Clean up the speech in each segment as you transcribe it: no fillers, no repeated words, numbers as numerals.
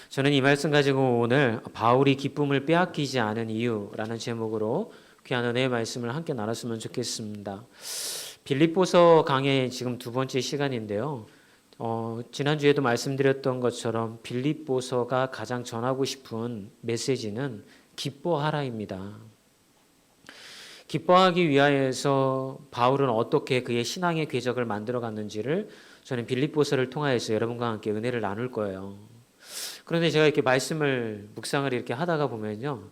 저는 이 말씀 가지고 오늘 바울이 기쁨을 빼앗기지 않은 이유라는 제목으로 귀한 은혜의 말씀을 함께 나눴으면 좋겠습니다. 빌립보서 강의 지금 두 번째 시간인데요. 지난주에도 말씀드렸던 것처럼 빌립보서가 가장 전하고 싶은 메시지는 기뻐하라입니다. 기뻐하기 위하여서 바울은 어떻게 그의 신앙의 궤적을 만들어 갔는지를 저는 빌립보서를 통하여서 여러분과 함께 은혜를 나눌 거예요. 그런데 제가 이렇게 말씀을 묵상을 이렇게 하다가 보면요,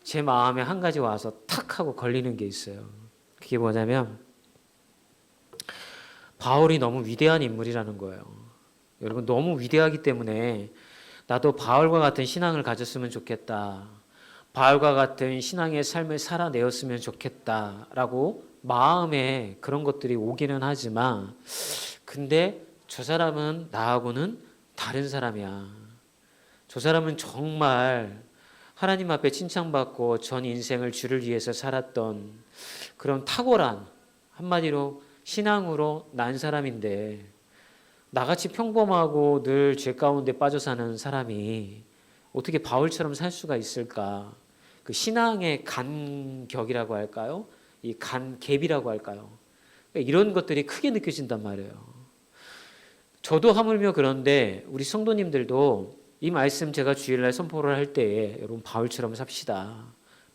제 마음에 한 가지 와서 탁 하고 걸리는 게 있어요. 그게 뭐냐면 바울이 너무 위대한 인물이라는 거예요. 여러분, 너무 위대하기 때문에 나도 바울과 같은 신앙을 가졌으면 좋겠다, 바울과 같은 신앙의 삶을 살아내었으면 좋겠다라고 마음에 그런 것들이 오기는 하지만, 근데 저 사람은 나하고는 다른 사람이야. 저 사람은 정말 하나님 앞에 칭찬받고 전 인생을 주를 위해서 살았던 그런 탁월한, 한마디로 신앙으로 난 사람인데, 나같이 평범하고 늘 죄 가운데 빠져 사는 사람이 어떻게 바울처럼 살 수가 있을까? 그 신앙의 간격이라고 할까요? 이 간갭이라고 할까요? 이런 것들이 크게 느껴진단 말이에요. 저도 하물며 그런데 우리 성도님들도 이 말씀 제가 주일날 선포를 할 때에 여러분 바울처럼 삽시다,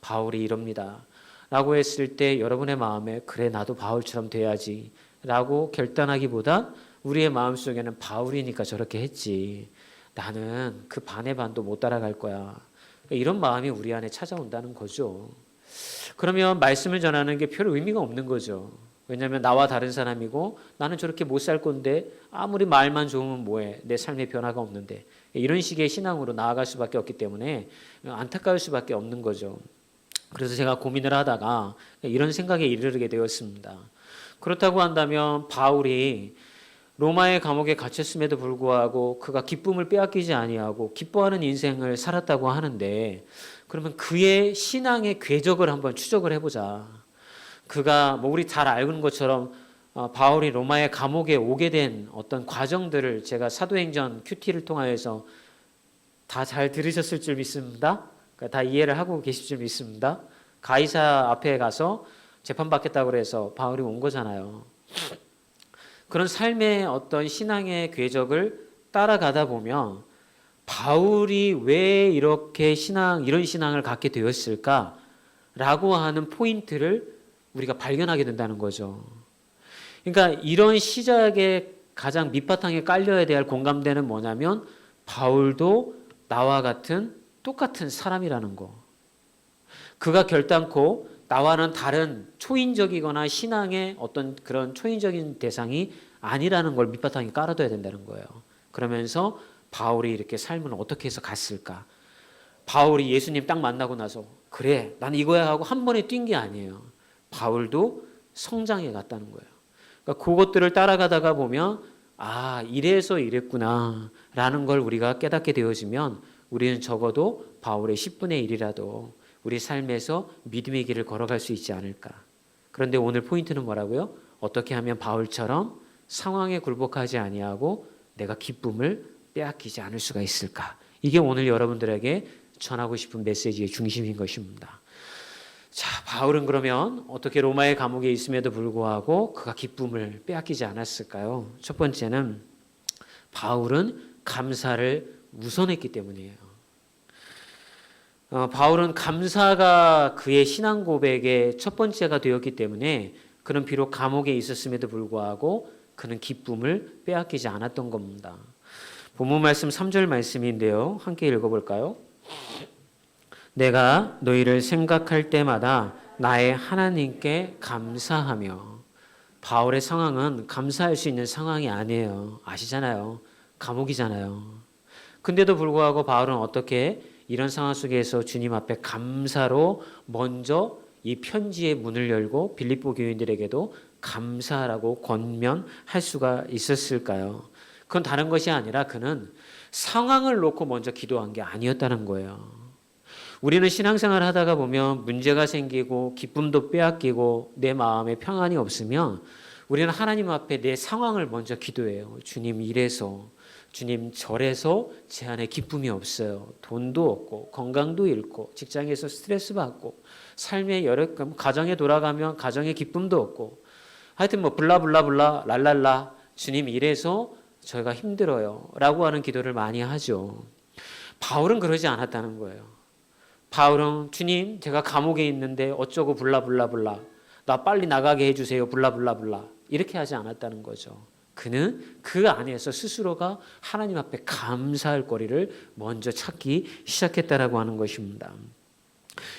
바울이 이럽니다 라고 했을 때 여러분의 마음에 그래 나도 바울처럼 돼야지 라고 결단하기보다 우리의 마음속에는 바울이니까 저렇게 했지, 나는 그 반의 반도 못 따라갈 거야, 이런 마음이 우리 안에 찾아온다는 거죠. 그러면 말씀을 전하는 게 별 의미가 없는 거죠. 왜냐하면 나와 다른 사람이고 나는 저렇게 못 살 건데 아무리 말만 좋으면 뭐해, 내 삶에 변화가 없는데, 이런 식의 신앙으로 나아갈 수밖에 없기 때문에 안타까울 수밖에 없는 거죠. 그래서 제가 고민을 하다가 이런 생각에 이르게 되었습니다. 그렇다고 한다면 바울이 로마의 감옥에 갇혔음에도 불구하고 그가 기쁨을 빼앗기지 아니하고 기뻐하는 인생을 살았다고 하는데, 그러면 그의 신앙의 궤적을 한번 추적을 해보자. 그가 뭐 우리 잘 알는 것처럼 바울이 로마의 감옥에 오게 된 어떤 과정들을 제가 사도행전 큐티를 통하여서 다 잘 들으셨을 줄 믿습니다. 다 이해를 하고 계실 줄 믿습니다. 가이사 앞에 가서 재판받겠다고 해서 바울이 온 거잖아요. 그런 삶의 어떤 신앙의 궤적을 따라가다 보면 바울이 왜 이렇게 이런 신앙을 갖게 되었을까라고 하는 포인트를 우리가 발견하게 된다는 거죠. 그러니까 이런 시작의 가장 밑바탕에 깔려야 될 공감대는 뭐냐면 바울도 나와 같은 똑같은 사람이라는 거. 그가 결단코 나와는 다른 초인적이거나 신앙의 어떤 그런 초인적인 대상이 아니라는 걸 밑바탕에 깔아둬야 된다는 거예요. 그러면서 바울이 이렇게 삶을 어떻게 해서 갔을까? 바울이 예수님 딱 만나고 나서 그래 난 이거야 하고 한 번에 뛴 게 아니에요. 바울도 성장해 갔다는 거예요. 그러니까 그것들을 따라가다가 보면 이래서 이랬구나 라는 걸 우리가 깨닫게 되어지면 우리는 적어도 바울의 10분의 1이라도 우리 삶에서 믿음의 길을 걸어갈 수 있지 않을까. 그런데 오늘 포인트는 뭐라고요? 어떻게 하면 바울처럼 상황에 굴복하지 아니하고 내가 기쁨을 빼앗기지 않을 수가 있을까. 이게 오늘 여러분들에게 전하고 싶은 메시지의 중심인 것입니다. 자, 바울은 그러면 어떻게 로마의 감옥에 있음에도 불구하고 그가 기쁨을 빼앗기지 않았을까요? 첫 번째는 바울은 감사를 우선했기 때문이에요. 바울은 감사가 그의 신앙 고백의 첫 번째가 되었기 때문에 그는 비록 감옥에 있었음에도 불구하고 그는 기쁨을 빼앗기지 않았던 겁니다. 본문 말씀 3절 말씀인데요. 함께 읽어볼까요? 내가 너희를 생각할 때마다 나의 하나님께 감사하며. 바울의 상황은 감사할 수 있는 상황이 아니에요. 아시잖아요. 감옥이잖아요. 근데도 불구하고 바울은 어떻게 이런 상황 속에서 주님 앞에 감사로 먼저 이 편지의 문을 열고 빌립보 교인들에게도 감사라고 권면할 수가 있었을까요? 그건 다른 것이 아니라 그는 상황을 놓고 먼저 기도한 게 아니었다는 거예요. 우리는 신앙생활 하다가 보면 문제가 생기고 기쁨도 빼앗기고 내 마음에 평안이 없으면 우리는 하나님 앞에 내 상황을 먼저 기도해요. 주님 이래서, 주님 저래서 제 안에 기쁨이 없어요. 돈도 없고 건강도 잃고 직장에서 스트레스 받고 삶의 여러 가정에 돌아가면 가정의 기쁨도 없고 하여튼 뭐 블라블라블라 랄랄라 주님 이래서 저희가 힘들어요 라고 하는 기도를 많이 하죠. 바울은 그러지 않았다는 거예요. 바울은 주님 제가 감옥에 있는데 어쩌고 블라블라블라 나 빨리 나가게 해주세요 블라블라블라 이렇게 하지 않았다는 거죠. 그는 그 안에서 스스로가 하나님 앞에 감사할 거리를 먼저 찾기 시작했다라고 하는 것입니다.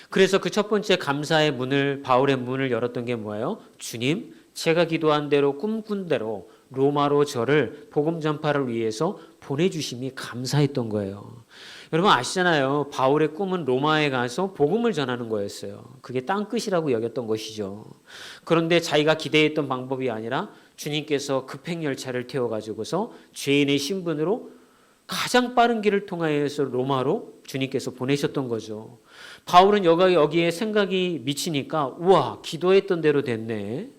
그래서 그 첫 번째 감사의 문을 바울의 문을 열었던 게 뭐예요? 주님 제가 기도한 대로 꿈꾼 대로 로마로 저를 복음 전파를 위해서 보내주심이 감사했던 거예요. 여러분 아시잖아요. 바울의 꿈은 로마에 가서 복음을 전하는 거였어요. 그게 땅끝이라고 여겼던 것이죠. 그런데 자기가 기대했던 방법이 아니라 주님께서 급행열차를 태워가지고서 죄인의 신분으로 가장 빠른 길을 통하여서 로마로 주님께서 보내셨던 거죠. 바울은 여기에 생각이 미치니까 우와 기도했던 대로 됐네.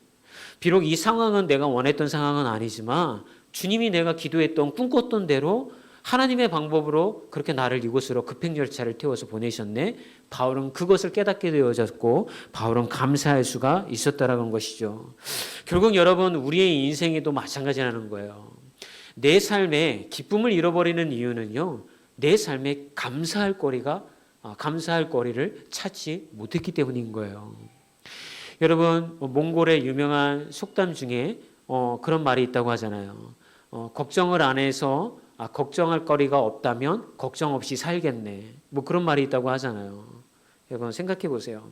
비록 이 상황은 내가 원했던 상황은 아니지만 주님이 내가 기도했던 꿈꿨던 대로 하나님의 방법으로 그렇게 나를 이곳으로 급행열차를 태워서 보내셨네. 바울은 그것을 깨닫게 되어졌고 바울은 감사할 수가 있었다라는 것이죠. 결국 여러분 우리의 인생에도 마찬가지라는 거예요. 내 삶에 기쁨을 잃어버리는 이유는요. 내 삶에 감사할 거리를 찾지 못했기 때문인 거예요. 여러분 몽골의 유명한 속담 중에 그런 말이 있다고 하잖아요. 걱정을 안 해서 걱정할 거리가 없다면 걱정 없이 살겠네. 뭐 그런 말이 있다고 하잖아요. 여러분 생각해 보세요.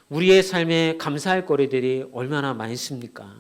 우리의 삶에 감사할 거리들이 얼마나 많습니까?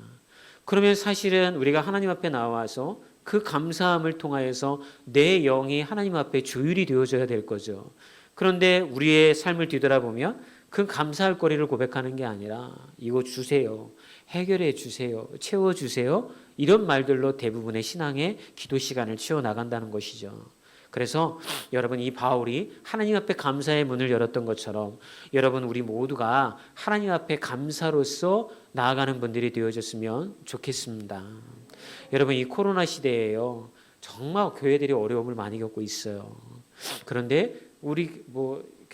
그러면 사실은 우리가 하나님 앞에 나와서 그 감사함을 통하여서 내 영이 하나님 앞에 조율이 되어져야 될 거죠. 그런데 우리의 삶을 뒤돌아보면 그 감사할 거리를 고백하는 게 아니라 이거 주세요. 해결해 주세요. 채워주세요. 이런 말들로 대부분의 신앙의 기도 시간을 채워나간다는 것이죠. 그래서 여러분 이 바울이 하나님 앞에 감사의 문을 열었던 것처럼 여러분 우리 모두가 하나님 앞에 감사로서 나아가는 분들이 되어졌으면 좋겠습니다. 여러분 이 코로나 시대에요. 정말 교회들이 어려움을 많이 겪고 있어요. 그런데 우리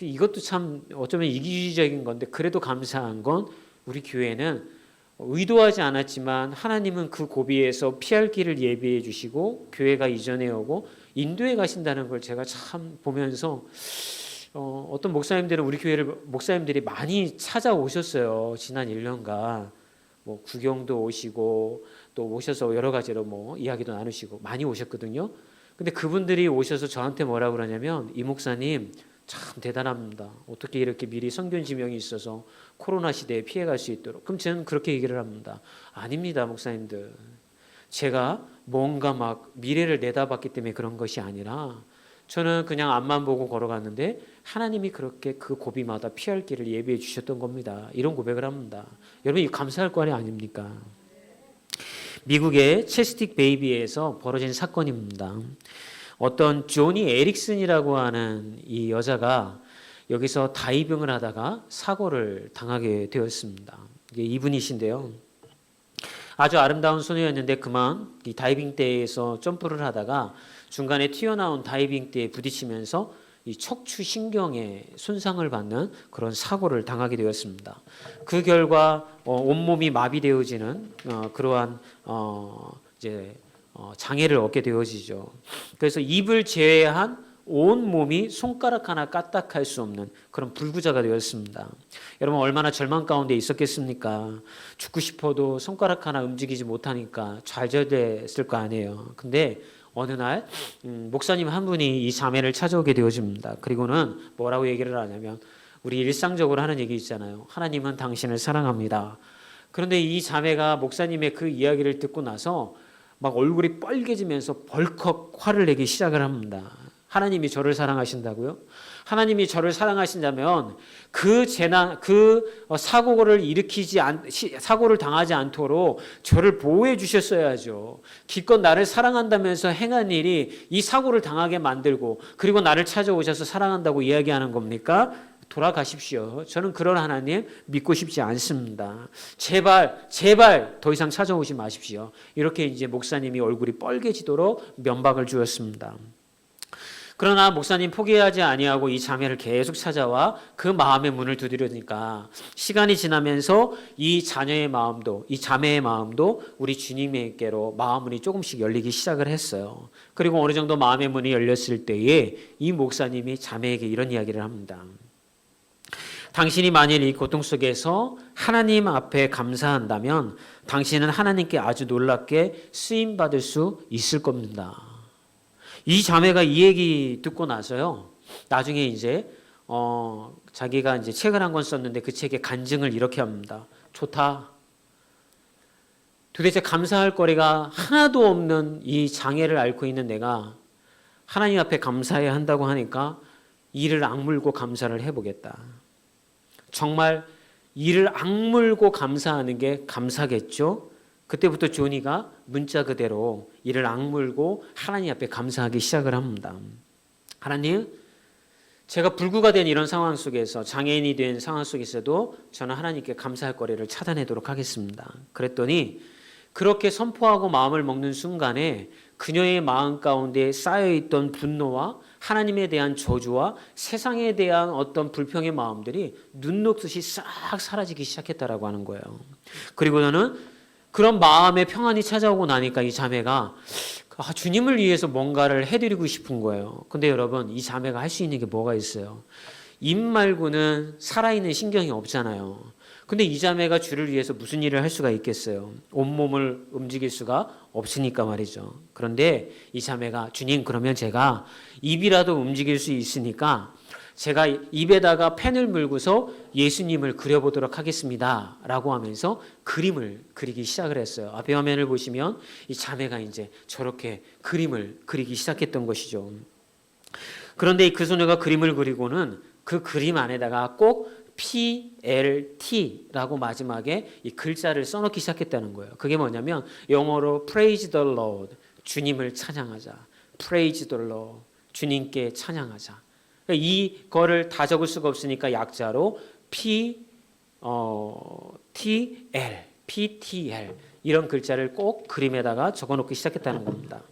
이것도 참 어쩌면 이기주의적인 건데 그래도 감사한 건 우리 교회는 의도하지 않았지만 하나님은 그 고비에서 피할 길을 예비해 주시고 교회가 이전해 오고 인도해 가신다는 걸 제가 참 보면서 어떤 목사님들은 우리 목사님들이 많이 찾아오셨어요. 지난 1년간 뭐 구경도 오시고 또 오셔서 여러 가지로 이야기도 나누시고 많이 오셨거든요. 근데 그분들이 오셔서 저한테 뭐라고 그러냐면 이 목사님 참 대단합니다. 어떻게 이렇게 미리 선견 지명이 있어서 코로나 시대에 피해갈 수 있도록. 그럼 저는 그렇게 얘기를 합니다. 아닙니다, 목사님들. 제가 뭔가 미래를 내다봤기 때문에 그런 것이 아니라 저는 그냥 앞만 보고 걸어갔는데 하나님이 그렇게 그 고비마다 피할 길을 예비해 주셨던 겁니다. 이런 고백을 합니다. 여러분 이거 감사할 거 아닙니까? 미국의 체스틱 베이비에서 벌어진 사건입니다. 어떤 조니 에릭슨이라고 하는 이 여자가 여기서 다이빙을 하다가 사고를 당하게 되었습니다. 이게 이분이신데요. 아주 아름다운 소녀였는데 그만 이 다이빙대에서 점프를 하다가 중간에 튀어나온 다이빙대에 부딪히면서 이 척추 신경에 손상을 받는 그런 사고를 당하게 되었습니다. 그 결과 온몸이 마비되어지는 그러한 장애를 얻게 되어지죠. 그래서 입을 제외한 온 몸이 손가락 하나 까딱할 수 없는 그런 불구자가 되었습니다. 여러분 얼마나 절망 가운데 있었겠습니까? 죽고 싶어도 손가락 하나 움직이지 못하니까 좌절됐을 거 아니에요. 근데 어느 날 목사님 한 분이 이 자매를 찾아오게 되어집니다. 그리고는 뭐라고 얘기를 하냐면 우리 일상적으로 하는 얘기 있잖아요. 하나님은 당신을 사랑합니다. 그런데 이 자매가 목사님의 그 이야기를 듣고 나서 막 얼굴이 빨개지면서 벌컥 화를 내기 시작을 합니다. 하나님이 저를 사랑하신다고요? 하나님이 저를 사랑하신다면 그 사고를 당하지 않도록 저를 보호해 주셨어야죠. 기껏 나를 사랑한다면서 행한 일이 이 사고를 당하게 만들고 그리고 나를 찾아오셔서 사랑한다고 이야기하는 겁니까? 돌아가십시오. 저는 그런 하나님 믿고 싶지 않습니다. 제발 더 이상 찾아오지 마십시오. 이렇게 이제 목사님이 얼굴이 뻘개지도록 면박을 주었습니다. 그러나 목사님 포기하지 아니하고 이 자매를 계속 찾아와 그 마음의 문을 두드려니까 시간이 지나면서 이 자녀의 마음도, 이 자매의 마음도 우리 주님께로 마음 문이 조금씩 열리기 시작을 했어요. 그리고 어느 정도 마음의 문이 열렸을 때에 이 목사님이 자매에게 이런 이야기를 합니다. 당신이 만일 이 고통 속에서 하나님 앞에 감사한다면 당신은 하나님께 아주 놀랍게 쓰임받을 수 있을 겁니다. 이 자매가 이 얘기 듣고 나서요, 나중에 이제 자기가 이제 책을 한 권 썼는데 그 책에 간증을 이렇게 합니다. 좋다. 도대체 감사할 거리가 하나도 없는 이 장애를 앓고 있는 내가 하나님 앞에 감사해야 한다고 하니까 이를 악물고 감사를 해보겠다. 정말 이를 악물고 감사하는 게 감사겠죠? 그때부터 조니가 문자 그대로 이를 악물고 하나님 앞에 감사하기 시작을 합니다. 하나님, 제가 불구가 된 이런 상황 속에서, 장애인이 된 상황 속에서도 저는 하나님께 감사할 거리를 찾아내도록 하겠습니다. 그랬더니 그렇게 선포하고 마음을 먹는 순간에 그녀의 마음 가운데 쌓여있던 분노와 하나님에 대한 저주와 세상에 대한 어떤 불평의 마음들이 눈 녹듯이 싹 사라지기 시작했다라고 하는 거예요. 그리고는 그런 마음의 평안이 찾아오고 나니까 이 자매가 주님을 위해서 뭔가를 해드리고 싶은 거예요. 근데 여러분, 이 자매가 할 수 있는 게 뭐가 있어요? 입 말고는 살아있는 신경이 없잖아요. 근데 이 자매가 주를 위해서 무슨 일을 할 수가 있겠어요? 온몸을 움직일 수가 없으니까 말이죠. 그런데 이 자매가 주님, 그러면 제가 입이라도 움직일 수 있으니까 제가 입에다가 펜을 물고서 예수님을 그려보도록 하겠습니다 라고 하면서 그림을 그리기 시작을 했어요. 앞에 화면을 보시면 이 자매가 이제 저렇게 그림을 그리기 시작했던 것이죠. 그런데 그 소녀가 그림을 그리고는 그 그림 안에다가 꼭 PLT라고 마지막에 이 글자를 써놓기 시작했다는 거예요. 그게 뭐냐면 영어로 Praise the Lord, 주님을 찬양하자. Praise the Lord, 주님께 찬양하자. 이거를 다 적을 수가 없으니까 약자로 PTL 이런 글자를 꼭 그림에다가 적어놓기 시작했다는 겁니다.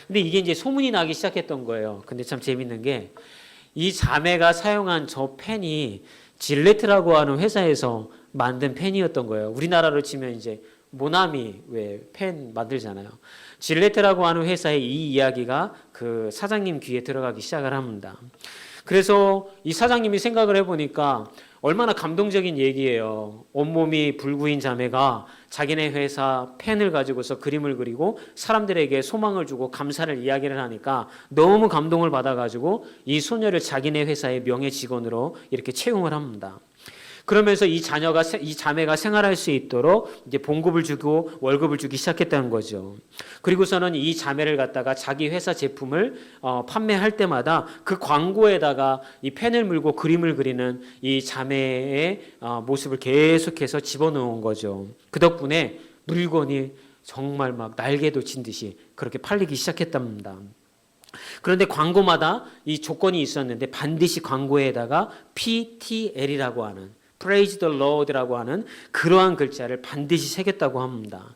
근데 이게 이제 소문이 나기 시작했던 거예요. 근데 참 재밌는 게 이 자매가 사용한 저 펜이 질레트라고 하는 회사에서 만든 펜이었던 거예요. 우리나라로 치면 이제 모나미 왜 펜 만들잖아요. 질레트라고 하는 회사의 이 이야기가 그 사장님 귀에 들어가기 시작을 합니다. 그래서 이 사장님이 생각을 해보니까 얼마나 감동적인 얘기예요. 온몸이 불구인 자매가 자기네 회사 펜을 가지고서 그림을 그리고 사람들에게 소망을 주고 감사를 이야기를 하니까 너무 감동을 받아가지고 이 소녀를 자기네 회사의 명예 직원으로 이렇게 채용을 합니다. 그러면서 이 자매가 생활할 수 있도록 이제 봉급을 주고 월급을 주기 시작했다는 거죠. 그리고서는 이 자매를 갖다가 자기 회사 제품을 판매할 때마다 그 광고에다가 이 펜을 물고 그림을 그리는 이 자매의 모습을 계속해서 집어넣은 거죠. 그 덕분에 물건이 정말 막 날개도 친 듯이 그렇게 팔리기 시작했답니다. 그런데 광고마다 이 조건이 있었는데 반드시 광고에다가 PTL이라고 하는 Praise the Lord라고 하는 그러한 글자를 반드시 새겼다고 합니다.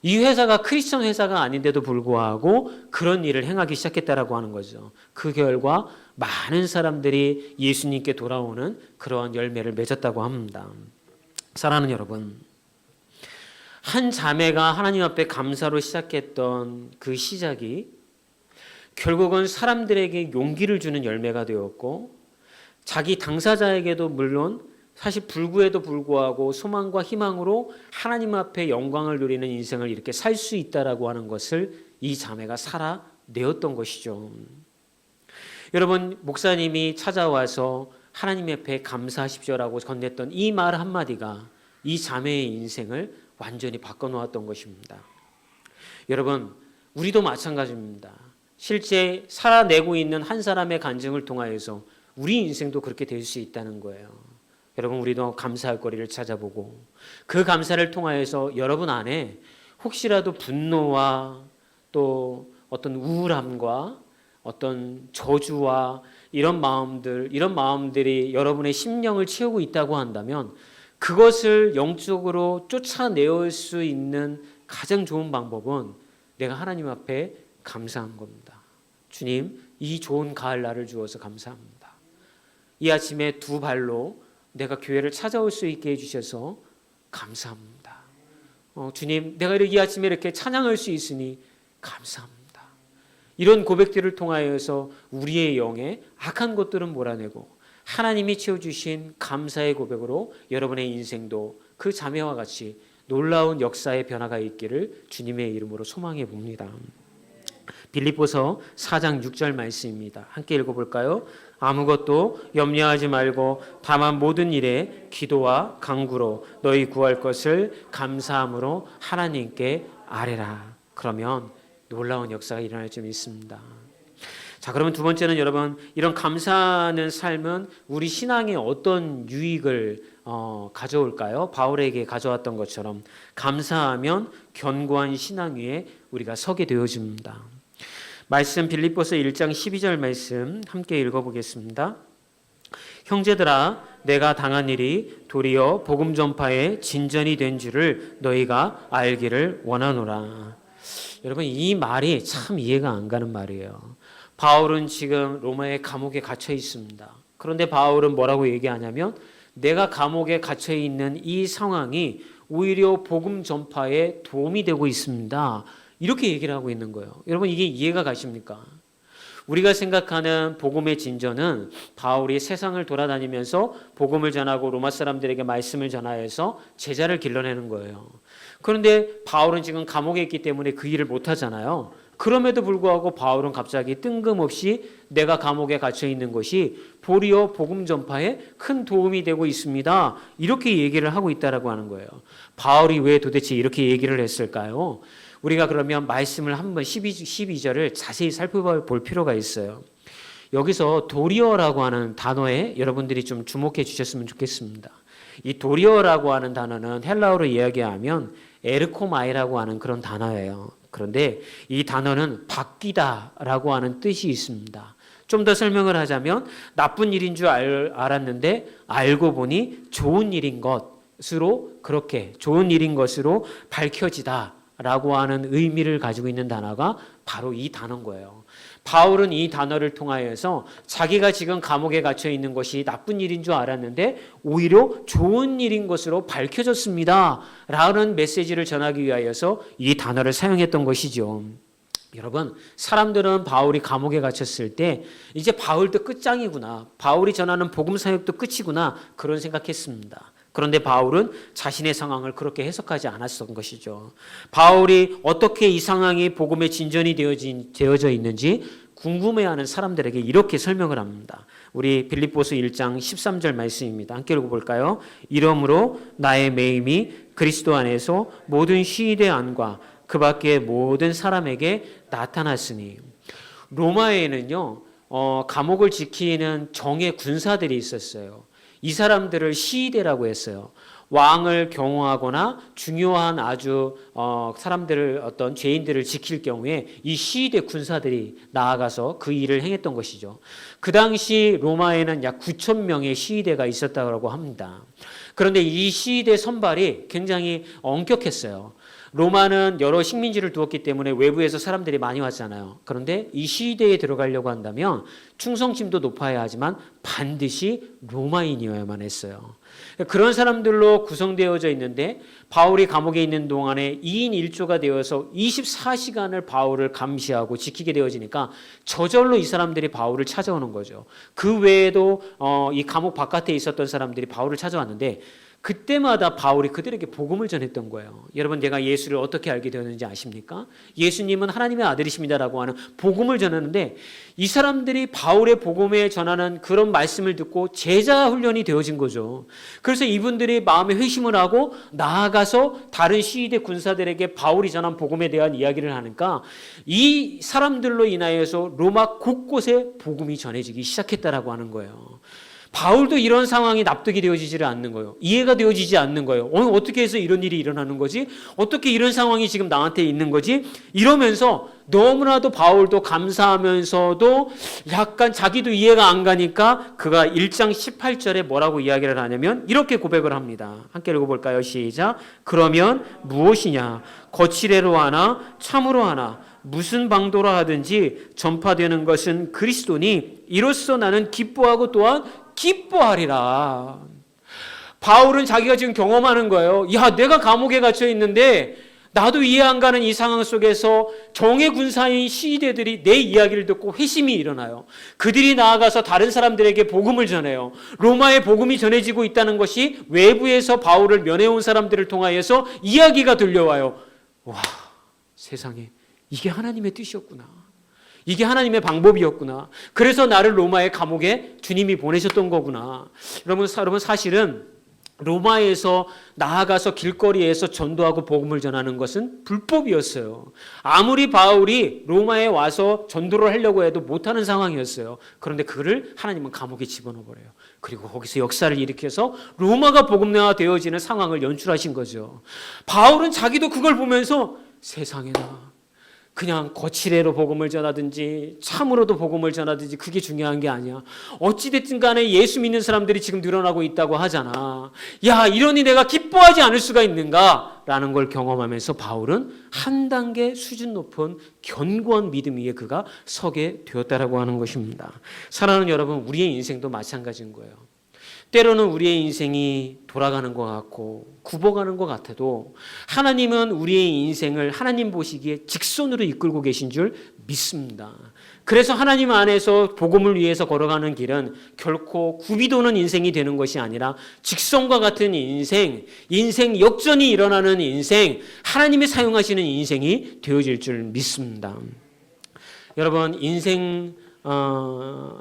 이 회사가 크리스천 회사가 아닌데도 불구하고 그런 일을 행하기 시작했다라고 하는 거죠. 그 결과 많은 사람들이 예수님께 돌아오는 그러한 열매를 맺었다고 합니다. 사랑하는 여러분, 한 자매가 하나님 앞에 감사로 시작했던 그 시작이 결국은 사람들에게 용기를 주는 열매가 되었고 자기 당사자에게도 물론 사실 불구에도 불구하고 소망과 희망으로 하나님 앞에 영광을 누리는 인생을 이렇게 살 수 있다라고 하는 것을 이 자매가 살아내었던 것이죠. 여러분, 목사님이 찾아와서 하나님 앞에 감사하십시오라고 건넸던 이 말 한마디가 이 자매의 인생을 완전히 바꿔놓았던 것입니다. 여러분, 우리도 마찬가지입니다. 실제 살아내고 있는 한 사람의 간증을 통하여서 우리 인생도 그렇게 될 수 있다는 거예요. 여러분, 우리도 감사할 거리를 찾아보고 그 감사를 통하여서 여러분 안에 혹시라도 분노와 또 어떤 우울함과 어떤 저주와 이런 마음들이 여러분의 심령을 채우고 있다고 한다면 그것을 영적으로 쫓아내올 수 있는 가장 좋은 방법은 내가 하나님 앞에 감사한 겁니다. 주님, 이 좋은 가을날을 주어서 감사합니다. 이 아침에 두 발로 내가 교회를 찾아올 수 있게 해주셔서 감사합니다. 주님, 내가 이 아침에 이렇게 찬양할 수 있으니 감사합니다. 이런 고백들을 통하여서 우리의 영에 악한 것들은 몰아내고 하나님이 채워주신 감사의 고백으로 여러분의 인생도 그 자매와 같이 놀라운 역사의 변화가 있기를 주님의 이름으로 소망해 봅니다. 빌립보서 4장 6절 말씀입니다. 함께 읽어볼까요? 아무것도 염려하지 말고 다만 모든 일에 기도와 간구로 너희 구할 것을 감사함으로 하나님께 아뢰라. 그러면 놀라운 역사가 일어날 줄 믿습니다. 자, 그러면 두 번째는 여러분, 이런 감사하는 삶은 우리 신앙에 어떤 유익을 가져올까요? 바울에게 가져왔던 것처럼 감사하면 견고한 신앙 위에 우리가 서게 되어집니다. 말씀 빌립보서 1장 12절 말씀 함께 읽어보겠습니다. 형제들아, 내가 당한 일이 도리어 복음 전파의 진전이 된 줄을 너희가 알기를 원하노라. 여러분, 이 말이 참 이해가 안 가는 말이에요. 바울은 지금 로마의 감옥에 갇혀 있습니다. 그런데 바울은 뭐라고 얘기하냐면 내가 감옥에 갇혀 있는 이 상황이 오히려 복음 전파에 도움이 되고 있습니다. 이렇게 얘기를 하고 있는 거예요. 여러분, 이게 이해가 가십니까? 우리가 생각하는 복음의 진전은 바울이 세상을 돌아다니면서 복음을 전하고 로마 사람들에게 말씀을 전하여서 제자를 길러내는 거예요. 그런데 바울은 지금 감옥에 있기 때문에 그 일을 못하잖아요. 그럼에도 불구하고 바울은 갑자기 뜬금없이 내가 감옥에 갇혀 있는 것이 도리어 복음 전파에 큰 도움이 되고 있습니다. 이렇게 얘기를 하고 있다라고 하는 거예요. 바울이 왜 도대체 이렇게 얘기를 했을까요? 우리가 그러면 말씀을 한번 12절을 자세히 살펴볼 필요가 있어요. 여기서 도리어라고 하는 단어에 여러분들이 좀 주목해 주셨으면 좋겠습니다. 이 도리어라고 하는 단어는 헬라어로 이야기하면 에르코마이라고 하는 그런 단어예요. 그런데 이 단어는 바뀌다라고 하는 뜻이 있습니다. 좀 더 설명을 하자면 나쁜 일인 줄 알았는데 알고 보니 좋은 일인 것으로 그렇게 좋은 일인 것으로 밝혀지다 라고 하는 의미를 가지고 있는 단어가 바로 이 단어인 거예요. 바울은 이 단어를 통하여서 자기가 지금 감옥에 갇혀 있는 것이 나쁜 일인 줄 알았는데 오히려 좋은 일인 것으로 밝혀졌습니다 라는 메시지를 전하기 위하여서 이 단어를 사용했던 것이죠. 여러분, 사람들은 바울이 감옥에 갇혔을 때 이제 바울도 끝장이구나, 바울이 전하는 복음 사역도 끝이구나, 그런 생각했습니다. 그런데 바울은 자신의 상황을 그렇게 해석하지 않았던 것이죠. 바울이 어떻게 이 상황이 복음의 진전이 되어져 있는지 궁금해하는 사람들에게 이렇게 설명을 합니다. 우리 빌립보서 1장 13절 말씀입니다. 함께 읽어볼까요? 이러므로 나의 매임이 그리스도 안에서 모든 시대 안과 그 밖의 모든 사람에게 나타났으니. 로마에는요, 감옥을 지키는 정예 군사들이 있었어요. 이 사람들을 시위대라고 했어요. 왕을 경호하거나 중요한 아주 사람들을, 어떤 죄인들을 지킬 경우에 이 시위대 군사들이 나아가서 그 일을 행했던 것이죠. 그 당시 로마에는 약 9천 명의 시위대가 있었다고 합니다. 그런데 이 시위대 선발이 굉장히 엄격했어요. 로마는 여러 식민지를 두었기 때문에 외부에서 사람들이 많이 왔잖아요. 그런데 이 시대에 들어가려고 한다면 충성심도 높아야 하지만 반드시 로마인이어야만 했어요. 그런 사람들로 구성되어져 있는데 바울이 감옥에 있는 동안에 2인 1조가 되어서 24시간을 바울을 감시하고 지키게 되어지니까 저절로 이 사람들이 바울을 찾아오는 거죠. 그 외에도 이 감옥 바깥에 있었던 사람들이 바울을 찾아왔는데 그때마다 바울이 그들에게 복음을 전했던 거예요. 여러분, 내가 예수를 어떻게 알게 되었는지 아십니까? 예수님은 하나님의 아들이십니다라고 하는 복음을 전하는데 이 사람들이 바울의 복음에 전하는 그런 말씀을 듣고 제자 훈련이 되어진 거죠. 그래서 이분들이 마음에 회심을 하고 나아가서 다른 시위대 군사들에게 바울이 전한 복음에 대한 이야기를 하니까 이 사람들로 인하여서 로마 곳곳에 복음이 전해지기 시작했다라고 하는 거예요. 바울도 이런 상황이 납득이 되어지지를 않는 거예요. 이해가 되어지지 않는 거예요. 어떻게 해서 이런 일이 일어나는 거지? 어떻게 이런 상황이 지금 나한테 있는 거지? 이러면서 너무나도 바울도 감사하면서도 약간 자기도 이해가 안 가니까 그가 1장 18절에 뭐라고 이야기를 하냐면 이렇게 고백을 합니다. 함께 읽어볼까요? 시작. 그러면 무엇이냐? 거칠애로 하나 참으로 하나 무슨 방도로 하든지 전파되는 것은 그리스도니 이로써 나는 기뻐하고 또한 기뻐하리라. 바울은 자기가 지금 경험하는 거예요. 야, 내가 감옥에 갇혀 있는데 나도 이해 안 가는 이 상황 속에서 정예 군사인 시대들이 내 이야기를 듣고 회심이 일어나요. 그들이 나아가서 다른 사람들에게 복음을 전해요. 로마의 복음이 전해지고 있다는 것이 외부에서 바울을 면해온 사람들을 통하여서 이야기가 들려와요. 와, 세상에 이게 하나님의 뜻이었구나. 이게 하나님의 방법이었구나. 그래서 나를 로마의 감옥에 주님이 보내셨던 거구나. 여러분 사실은 로마에서 나아가서 길거리에서 전도하고 복음을 전하는 것은 불법이었어요. 아무리 바울이 로마에 와서 전도를 하려고 해도 못하는 상황이었어요. 그런데 그를 하나님은 감옥에 집어넣어버려요. 그리고 거기서 역사를 일으켜서 로마가 복음화 되어지는 상황을 연출하신 거죠. 바울은 자기도 그걸 보면서 세상에나 그냥 거칠애로 복음을 전하든지 참으로도 복음을 전하든지 그게 중요한 게 아니야. 어찌됐든 간에 예수 믿는 사람들이 지금 늘어나고 있다고 하잖아. 야, 이러니 내가 기뻐하지 않을 수가 있는가? 라는 걸 경험하면서 바울은 한 단계 수준 높은 견고한 믿음 위에 그가 서게 되었다라고 하는 것입니다. 사랑하는 여러분, 우리의 인생도 마찬가지인 거예요. 때로는 우리의 인생이 돌아가는 것 같고 굽어가는 것 같아도 하나님은 우리의 인생을 하나님 보시기에 직선으로 이끌고 계신 줄 믿습니다. 그래서 하나님 안에서 복음을 위해서 걸어가는 길은 결코 굽이 도는 인생이 되는 것이 아니라 직선과 같은 인생 역전이 일어나는 인생, 하나님이 사용하시는 인생이 되어질 줄 믿습니다. 여러분,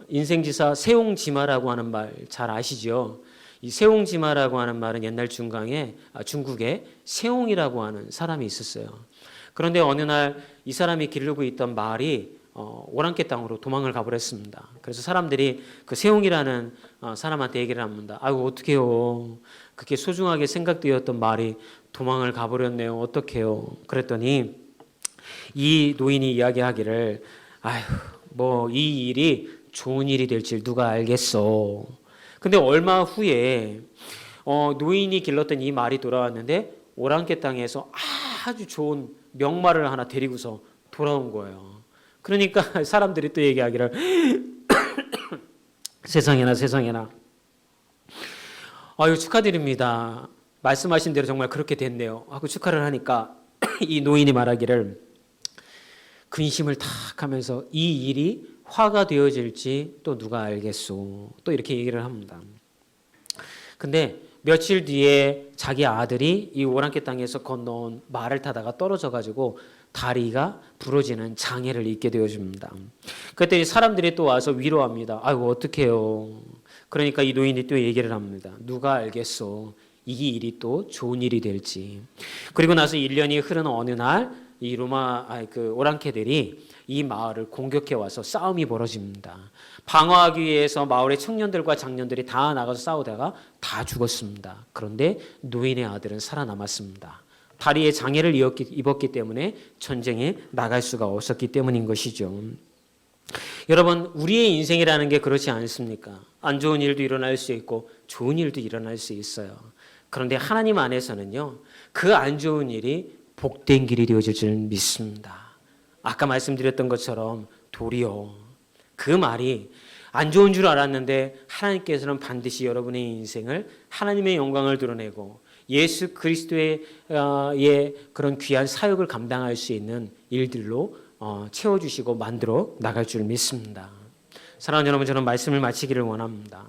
인생지사 세옹지마라고 하는 말 잘 아시죠? 이 세옹지마라고 하는 말은 옛날 중국에 세옹이라고 하는 사람이 있었어요. 그런데 어느 날 이 사람이 기르고 있던 말이 오랑캐 땅으로 도망을 가버렸습니다. 그래서 사람들이 그 세옹이라는 사람한테 얘기를 합니다. 아이고, 어떡해요. 그렇게 소중하게 생각되었던 말이 도망을 가버렸네요. 어떡해요. 그랬더니 이 노인이 이야기하기를 아휴, 뭐 이 일이 좋은 일이 될 줄 누가 알겠어. 근데 얼마 후에 노인이 길렀던 이 말이 돌아왔는데 오랑캐 땅에서 아주 좋은 명말을 하나 데리고서 돌아온 거예요. 그러니까 사람들이 또 얘기하기를 세상에나 아유, 축하드립니다. 말씀하신 대로 정말 그렇게 됐네요 하고 축하를 하니까 이 노인이 말하기를 근심을 탁 하면서 이 일이 화가 되어질지 또 누가 알겠소. 또 이렇게 얘기를 합니다. 근데 며칠 뒤에 자기 아들이 이 오랑캐 땅에서 건너온 말을 타다가 떨어져가지고 다리가 부러지는 장애를 입게 되어집니다. 그때 사람들이 또 와서 위로합니다. 아이고, 어떡해요. 그러니까 이 노인이 또 얘기를 합니다. 누가 알겠소. 이 일이 또 좋은 일이 될지. 그리고 나서 1년이 흐르는 어느 날 이 오랑캐들이 이 마을을 공격해 와서 싸움이 벌어집니다. 방어하기 위해서 마을의 청년들과 장년들이 다 나가서 싸우다가 다 죽었습니다. 그런데 노인의 아들은 살아남았습니다. 다리에 장애를 입었기 때문에 전쟁에 나갈 수가 없었기 때문인 것이죠. 여러분, 우리의 인생이라는 게 그렇지 않습니까? 안 좋은 일도 일어날 수 있고 좋은 일도 일어날 수 있어요. 그런데 하나님 안에서는요, 그 안 좋은 일이 복된 길이 되어질 줄 믿습니다. 아까 말씀드렸던 것처럼 도리어 그 말이 안 좋은 줄 알았는데 하나님께서는 반드시 여러분의 인생을 하나님의 영광을 드러내고 예수 그리스도의 그런 귀한 사역을 감당할 수 있는 일들로 채워주시고 만들어 나갈 줄 믿습니다. 사랑하는 여러분, 저는 말씀을 마치기를 원합니다.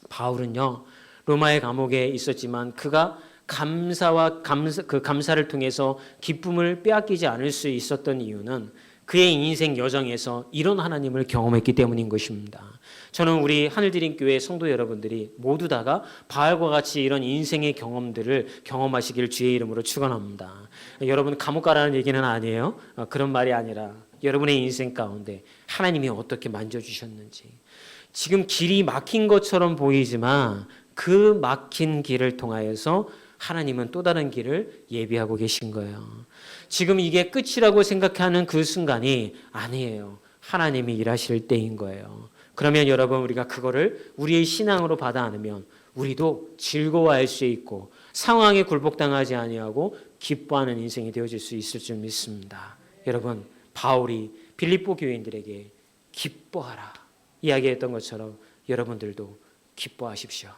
바울은요, 로마의 감옥에 있었지만 그가 감사를 통해서 기쁨을 빼앗기지 않을 수 있었던 이유는 그의 인생 여정에서 이런 하나님을 경험했기 때문인 것입니다. 저는 우리 하늘드림교회 성도 여러분들이 모두 다가 바울과 같이 이런 인생의 경험들을 경험하시길 주의 이름으로 축원합니다. 여러분, 감옥 가라는 얘기는 아니에요. 그런 말이 아니라 여러분의 인생 가운데 하나님이 어떻게 만져주셨는지, 지금 길이 막힌 것처럼 보이지만 그 막힌 길을 통하여서 하나님은 또 다른 길을 예비하고 계신 거예요. 지금 이게 끝이라고 생각하는 그 순간이 아니에요. 하나님이 일하실 때인 거예요. 그러면 여러분, 우리가 그거를 우리의 신앙으로 받아 안으면 우리도 즐거워할 수 있고 상황에 굴복당하지 아니하고 기뻐하는 인생이 되어질 수 있을 줄 믿습니다. 여러분, 바울이 빌립보 교인들에게 기뻐하라 이야기했던 것처럼 여러분들도 기뻐하십시오.